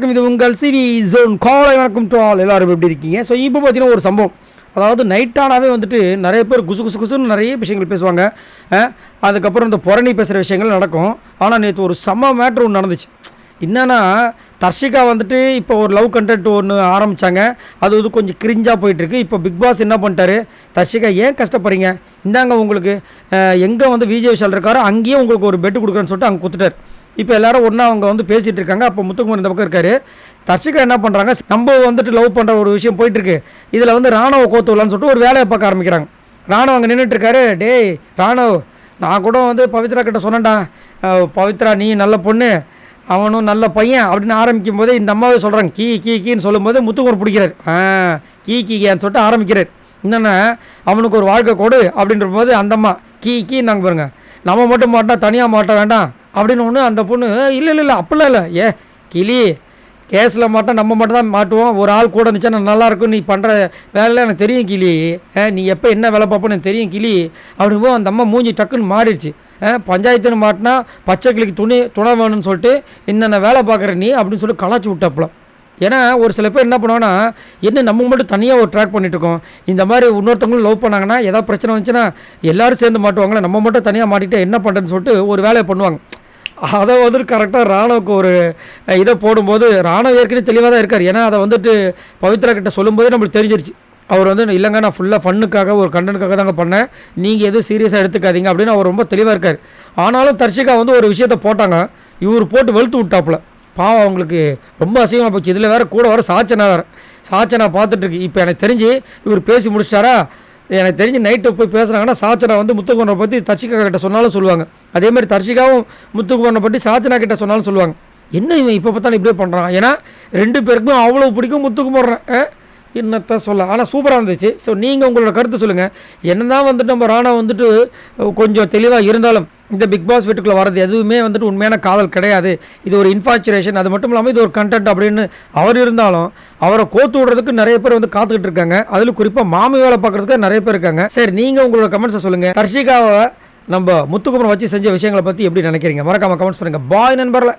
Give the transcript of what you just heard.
வணக்கம். இது உங்கள் சிவி ஜோன். காலை வணக்கம் டு ஆல். எல்லோரும் எப்படி இருக்கீங்க? ஸோ இப்போ பார்த்தீங்கன்னா ஒரு சம்பவம், அதாவது நைட்டானாவே வந்துட்டு நிறைய பேர் குசு குசு குசுன்னு நிறைய விஷயங்கள் பேசுவாங்க. அதுக்கப்புறம் இந்த புரணி பேசுகிற விஷயங்கள் நடக்கும். ஆனால் நேற்று ஒரு செம்ம மேட்ரு ஒன்று நடந்துச்சு. என்னன்னா, தர்ஷிகா வந்துட்டு இப்போ ஒரு லவ் கண்டென்ட் ஒன்று ஆரம்பித்தாங்க. அது வந்து கொஞ்சம் கிரிஞ்சாக போயிட்டுருக்கு. இப்போ பிக் பாஸ் என்ன பண்ணிட்டாரு, தர்ஷிகா ஏன் கஷ்டப்படுறீங்க, இந்தாங்க உங்களுக்கு எங்கே வந்து விஜய் விஷால் இருக்காரோ அங்கேயே உங்களுக்கு ஒரு பெட்டு கொடுக்குறேன்னு சொல்லிட்டு அங்கே கொடுத்துட்டார். இப்போ எல்லாரும் ஒன்றா அவங்க வந்து பேசிகிட்டு இருக்காங்க. அப்போ முத்துக்குமார் இந்த பக்கம் இருக்காரு. தர்ஷிகா என்ன பண்ணுறாங்க, நம்ம வந்துட்டு லவ் பண்ணுற ஒரு விஷயம் போயிட்டுருக்கு, இதில் வந்து ராணுவ கோத்து விடலான்னு சொல்லிட்டு ஒரு வேலையை பார்க்க ஆரம்பிக்கிறாங்க. ராணுவ அங்கே நின்றுட்டுருக்காரு. டேய் ராணுவ, நான் கூட வந்து பவித்ரா கிட்ட சொன்னேன்டா, பவித்ரா நீ நல்ல பொண்ணு, அவனும் நல்ல பையன் அப்படின்னு ஆரம்பிக்கும் போதே இந்த அம்மாவே சொல்கிறாங்க கீன்னு சொல்லும்போது முத்துக்குமார் பிடிக்கிறார். கீன்னு சொல்லிட்டு ஆரம்பிக்கிறார். என்னென்னா, அவனுக்கு ஒரு வாழ்க்கை கொடு அப்படின்ற போது அந்த அம்மா நாங்கள் பாருங்க, நம்ம மட்டும் மாட்டோம் தனியாக மாட்ட வேண்டாம் அப்படின்னு ஒன்று. அந்த பொண்ணு இல்லை அப்படிலாம் இல்லை, கிளி கேஸில் மாட்டோம், நம்ம மட்டும் தான் மாட்டுவோம், ஒரு ஆள் கூட இருந்துச்சா நல்லாயிருக்கும், நீ பண்ணுற வேலையில் எனக்கு தெரியும் கிளி, நீ எப்போ என்ன வேலை பார்ப்போன்னு எனக்கு தெரியும் கிளி அப்படின்போது அந்த அம்மா மூஞ்சி டக்குன்னு மாறிடுச்சு. பஞ்சாயத்துன்னு மாட்டினா பச்சை கிளிக்கு துணை வேணும்னு சொல்லிட்டு என்னென்ன வேலை பார்க்குற நீ அப்படின்னு சொல்லிட்டு கலாச்சி விட்டாப்புலாம். ஏன்னா ஒரு சில பேர் என்ன பண்ணுவாங்கன்னா, என்ன நம்ம மட்டும் தனியாக ஒரு ட்ராக் பண்ணிட்டுருக்கோம், இந்த மாதிரி இன்னொருத்தவங்களும் லவ் பண்ணாங்கன்னா ஏதாவது பிரச்சனை வந்துச்சுன்னா எல்லோரும் சேர்ந்து மாட்டுவாங்களே, நம்ம மட்டும் தனியாக மாட்டிட்டு என்ன பண்ணுறேன்னு சொல்லிட்டு ஒரு வேலையை பண்ணுவாங்க. அதை வந்துட்டு கரெக்டாக ராணுவுக்கு ஒரு இதை போடும்போது, ராணுவ ஏற்கனவே தெளிவாக தான் இருக்கார். ஏன்னா அதை வந்துட்டு பவித்ரா கிட்ட சொல்லும்போதே நம்மளுக்கு தெரிஞ்சிருச்சு. அவர் வந்து இல்லைங்க நான் ஃபுல்லாக ஃபன்னுக்காக ஒரு கண்டனுக்காக தாங்க பண்ணேன், நீங்கள் எதுவும் சீரியஸாக எடுத்துக்காதீங்க அப்படின்னு அவர் ரொம்ப தெளிவாக இருக்கார். ஆனாலும் தர்ஷிகா வந்து ஒரு விஷயத்தை போட்டாங்க, இவர் போட்டு வெளுத்து விட்டாப்புல. பாவம் அவங்களுக்கு ரொம்ப அசிங்கமாக போச்சு. இதில் வேறு கூட வர சாச்சனா பார்த்துட்ருக்கு. இப்போ எனக்கு தெரிஞ்சு இவர் பேசி முடிச்சிட்டாரா, எனக்கு தெரிஞ்சு நைட்டு போய் பேசுகிறாங்கன்னா சாச்சனா வந்து முத்துக்குமாரை பற்றி தர்ஷிகா கிட்ட சொன்னாலும் சொல்லுவாங்க. அதேமாதிரி தர்ஷிகாவும் முத்துக்குமாரை பற்றி சாச்சனா கிட்ட சொன்னாலும் சொல்லுவாங்க, என்ன இவன் இப்போ பார்த்தா இப்படியே பண்ணுறான். ஏன்னா ரெண்டு பேருக்கும் அவ்வளோ பிடிக்கும் முத்துக்குமார், என்னத்த சொல்ல. ஆனால் சூப்பராக இருந்துச்சு. ஸோ நீங்கள் உங்களோட கருத்து சொல்லுங்கள். என்ன தான் வந்துட்டு நம்ம ராணா வந்துட்டு கொஞ்சம் தெளிவாக இருந்தாலும் இந்த பிக் பாஸ் வீட்டுக்குள்ளே வர்றது எதுவுமே வந்துட்டு உண்மையான காதல் கிடையாது, இது ஒரு இன்ஃபாச்சுரேஷன், அது மட்டும் இல்லாமல் இது ஒரு கண்டென்ட் அப்படின்னு அவர் இருந்தாலும் அவரை கோத்து விடுறதுக்கு நிறைய பேர் வந்து காத்துக்கிட்டு இருக்காங்க. அதில் குறிப்பாக மாமி வேலை பார்க்குறதுக்கு நிறைய பேர் இருக்காங்க. சரி, நீங்கள் உங்களோட கமெண்ட்ஸை சொல்லுங்கள். தர்ஷிகாவை நம்ம முத்துக்குமார் வச்சு செஞ்ச விஷயங்களை பற்றி எப்படி நினைக்கிறீங்க? மறக்காமல் கமெண்ட்ஸ் பண்ணுங்கள். பாய் நண்பர்களை.